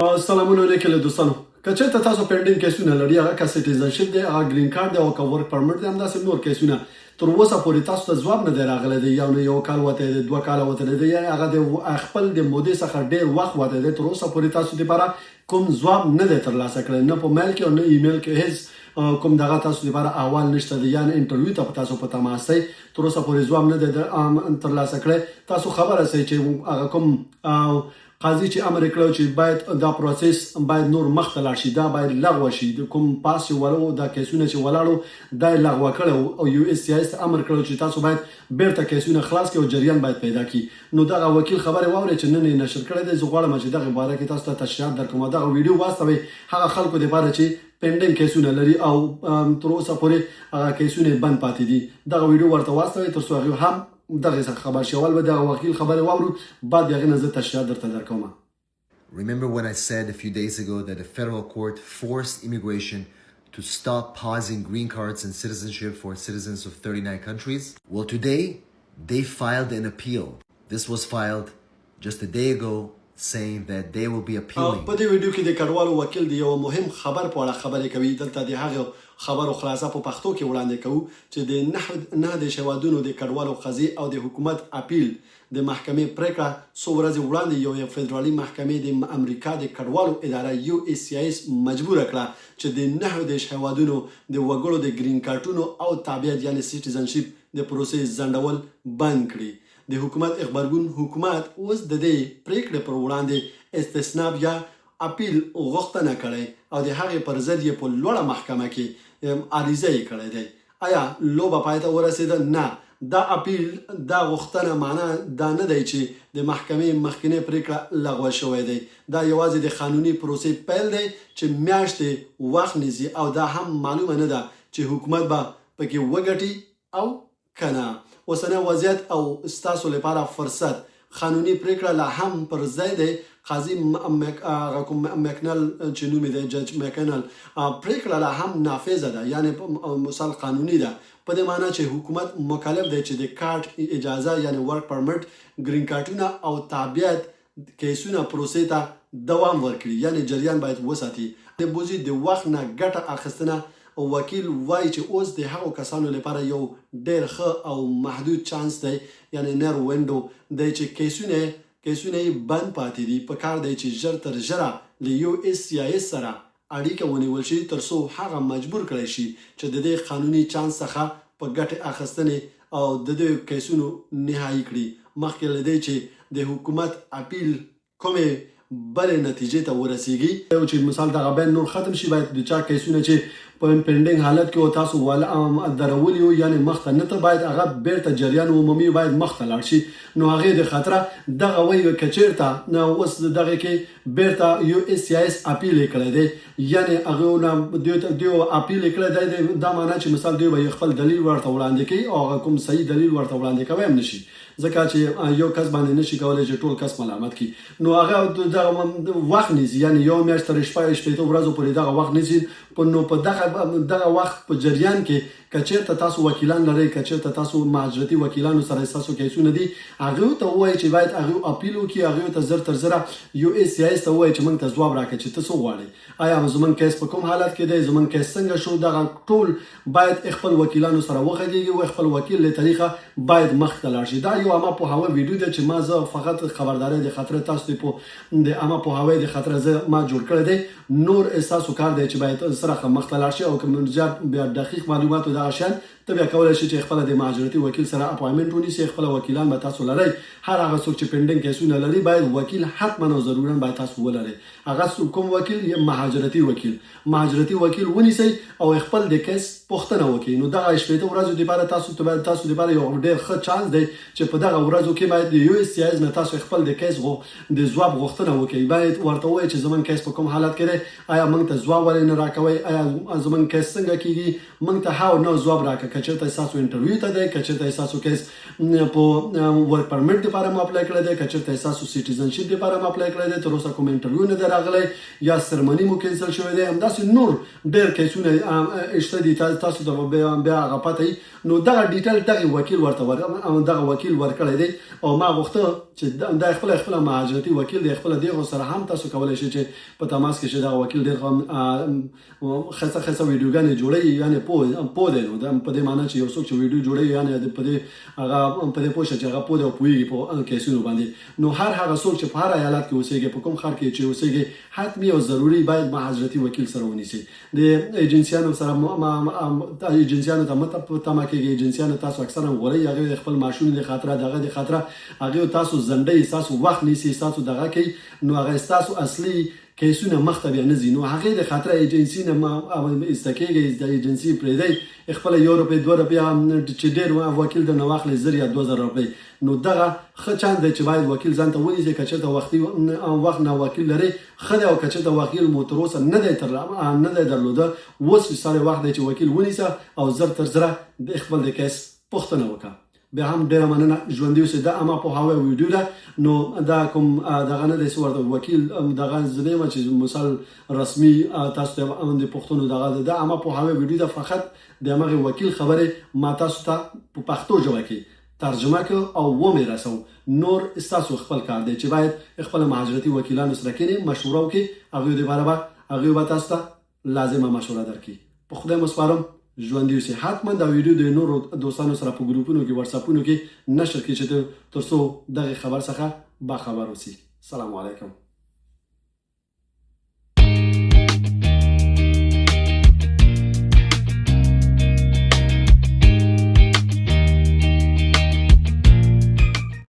سلامونه علیکم دوستانو که چېرته تاسو پینډینګ کیسونه لري هغه که سټیزنشپ دی هغه ګرین کارت دی او که ورک پرمټ دی همداسې نور کیسونه تر اوسه پورې تاسو ته ځواب نه دی راغلی دی یو کال وتی دی 2 کاله وتلی دی یا هغه د خپل د مودې څخه ډېر وخت وتی دی تر اوسه پورې تاسو دپاره کوم ځواب نه دی ترلاسه کړی نه په میل کې او نه ایمیل کې هیڅ کوم دغه تاسو لپاره احوال نشته دی یعنې انټرویو ته تاسو په تماس دی تر اوسه پورې ځواب نه دی ترلاسه کړی تاسو خبره سئ چې هغه کوم قاضي چې امر کړی چې باید دا پروسس باید نور مخته لاړ شي دا باید لغوه شي د کوم پاس چې ولو دا کیسونه چې ولاړو دا یې لغوه کړی او یو اس سی ایس ته امر کړی چې تاسو باید بیرته کیسونه خلاص کړئ او جریان باید پیدا کړي نو دغه وکیل خبرې واورئ چې نن یې نشر کړی دی زه غواړم چې دغه باره کې تاسو ته تشریحات درکړم او دغه ویډیو واستوئ هغه خلکو دپاره چې پینډینګ کیسونه لري او تر اوسه پورې هغه کیسونه بند پاتې دي دغه ویډیو ورته واستوئ تر څو هغوی هم دغه څخه خبر شي اول به دغه وکیل خبرې واورو بعد د هغې نه زه تشریحات درته درکوم. Remember when I said a few days ago that a federal court forced immigration to stop pausing green cards and citizenship for citizens of 39 countries? Well, today they filed an appeal. This was filed just a day ago saying that they will be appealing. په دې ویډیو کې د کډوالو وکیل د یو مهم خبر په اړه خبرې کوي دلته د هغه خبرو خلاصه په پښتو کې وړاندې کوو چې د نه د هیوادونو د کډوالو قضیې او د حکومت اپیل د محکمې پریکړه څو ورځې وړاندې یو فدرالي محکمې د امریکا د کډوالو اداره یو اس سی ایس مجبوره کړه چې د نه د هیوادونو د وګړو د ګرین کارتونو او تابعیت یعنې سټیزنشپ د پروسې ځنډول بند کړي د حکومت غبرګون حکومت اوس د دې پریکړې پر وړاندې استثناء یا اپیل غوښتنه کړې او د هغې پر ضد یې په لوړه محکمه کې عریضه یې کړی دی آیا لوبه پای ته ورسېده نه دا اپیل دا غوښتنه معنا دا نه دی چې د محکمې مخکینۍ پریکړه لغوه شوی دی دا یوازې د قانوني پروسې پیل دی چې میاشتې وخت نیسي او دا هم معلومه نه ده چې حکومت به پکې وګټي او که نه اوسنی وضعیت او ستاسو لپاره فرصت قانوني پریکړه لا هم پر ځای دی قاضي مکنل چې نوم دی جج مکنل پریکړه لا هم نافذه ده یعنې مثال قانوني ده په دې معنی چې حکومت مکلف دی چې د کارت اجازه یعنې ورک پرمټ ګرین کارتونه او تابعیت کیسونه پروسې ته دوام ورکړي یعنې جریان باید وساتي د بوزي د وخت نه ګټه اخیستنه وکیل وایي چې اوس د هغو کسانو لپاره یو ډېر ښه او محدود چانس دی یعنې نر وینډو دی چې کیسونه یې بند پاتې دي په کار دی چې ژر تر ژره له یو اس سی ایس سره اړیکه ونیول شي تر څو هغه مجبور کړی شي چې د دې قانوني چانس څخه په ګټې اخیستنې او د دې کیسونو نهایي کړي مخکې له دې چې د حکومت اپیل کومې بلې نتیجې ته ورسیږي چې مثال دغه بیان نور ختم شي باید د چا کیسونه چې په پینډینګ حالت کې او تاسو درولي یو یعنې مخته نه ته باید هغه بیرته جریان عمومي باید مخته لاړ شي نو هغې د خطره دغه وایي که چېرته نه اوس دغه کې بیرته یو اس سی ایس اپیل یې کړی دی یعنې هغو نه دوی اپیل یې کړی دی دا معنا چې مثال دوی به خپل دلیل ورته وړاندې کوي او هغه کوم صحیح دلیل ورته وړاندې کوی هم نشي ځکه چې یو کس باندې نشي کولی چې ټول کس ملامت کړي نو هغه دغه وخت نیسي یعنې یو میاشت تر شپېته ورځو پورې دغه وخت نیسي نو په دغه وخت په جریان کې که چېرته تاسو وکیلان لرئ که چېرته تاسو مهاجرتي وکیلانو سره ستاسو کیسونه دي هغوی ته ووایئ چې باید هغوی اپیل وکړي هغوی ته زر تر زره یو اس سی ایس ته ووایئ چې موږ ته ځواب راکړه چې ته څه غواړئ آیا زموږ کیس په کوم حالت کې دی زموږ کیس څنګه شو دغه ټول باید خپل وکیلانو سره وغږېږي او خپل وکیل له طریقه باید مخته لاړ شي دا یو عامه پوهاوی ویډیو ده چې ما زه فقط خبرداری د خطره تاسو د عامه پوهاوی د خطره زه ما جوړ کړی دی نور ستاسو کار دی چې باید سره مخته لاړ شي او که زیات بیا دقیق معلومات او دغه شیان ته بیا کولی شي چې خپله د مهاجرتي وکیل سره اپاینټمنټ ونیسي خپله وکیلان به تاسو لرئ هر هغه څوک چې پینډینګ کیسونه لري باید وکیل حتما او ضرورا باید تاسو ولرئ هغه کوم وکیل یا مهاجرتي وکیل ونیسئ او خپل د کیس پوښتنه وکړئ نو دغه شپېته ورځو دپاره تاسو دپاره یو ډېر ښه چانس دی چې په دغه ورځو کې باید د یو اس سی ایس نه تاسو خپل د کیس د ځواب غوښتنه وکړئ باید ورته ووایئ چې زموږ کیس په کوم حالت کې دی آیا موږ ته ځواب ولې نه راکوئ آیا زموږ کیس څنګه کېږي موږ ته ها او نه ځواب راکړه که چېرته ستاسو انټرویو ته دی که چېرته ستاسو کیس په ورک پرمټ دپاره مو اپلای کړی دی که چېرته ستاسو سټیزنشپ دپاره مو اپلای کړی دی تر اوسه کوم انټرویو نه دی راغلی یا سرمني مو کینسل شوی دی همداسې نور ډېر کیسونه شته دي تاسو ته بیا هغه پته وي نو دغه ډیټیل دغه وکیل ورکړی دی او ما غوښته چې دا خپل مهاجرتي وکیل دی خپل دغه سره هم تاسو کولای شئ چې په تماس کې شئ دا وکیل ډېر خاصه ویډیوګانې جوړوي یعنی پوه دی نو دا په دې معنی چې یو څوک چې ویډیو جوړوي یعنی په دې هغه په دې پوه شي چې هغه پوه دی او پوهېږي په کیسونو باندې نو هغه څوک چې په هر ایالت کې اوسېږي په کوم ښار کې چې اوسېږي حتمي او ضروري باید مهاجرتي وکیل سره ونیسي د ایجنسیانو سره ایجنسیانو ته مه تمه کېږي ایجنسیانو تاسو اکثرا غوړئ هغوی د خپل ماشوم د خاطره دغه د خاطره هغوی تاسو زنډئ ستاسو وخت نیسي ستاسو دغه کوي نو هغه ستاسو اصلي کیسونه مخته بیا نه ځي نو هغې د خاطره ایجنسي نه ایسته کېږئ د ایجنسي پرېږدئ خپله 1 روپۍ 2 روپۍ چې ډېر وکیل درنه واخلي 1000 یا 2000 روپۍ نو دغه ښه چانس دی چې باید وکیل ځان ته ونیسي که چېرته وخت نه وکیل لرئ ښه دی او که چېرته وکیل مو تر اوسه نه دی درلوده اوس سړی وخت دی چې وکیل ونیسه او زر تر زره د خپل د کیس پوښتنه وکړه بیا هم ډېره مننه ژوندي اوسئ دا اما پوهاوی ویډیو ده نو دا کوم دغه نه دی څه ورته وکیل دغه زه نه یم چې مثال رسمي تاسو ته د پوښتنو دغه ده دا اما پوهاوی ویډیو ده فقط د همغې وکیل خبرې ما تاسو ته په پښتو ژبه کې ترجمه کړو او ومې رسو نور ستاسو خپل کار دی چې باید خپل مهاجرتي وکیلانو سره کښېنئ مشوره وکړئ هغوی دپاره به هغوی به تاسو ته لازمه مشوره درکړي په خدای مو سپارم ژوندي اوسئ حتما دا ویډیو د نورو دوستانو سره په ګروپونو کې واتساپونو کې نشر کړئ چې تر څو دغې خبر څخه باخبر اوسي. السلام علیکم.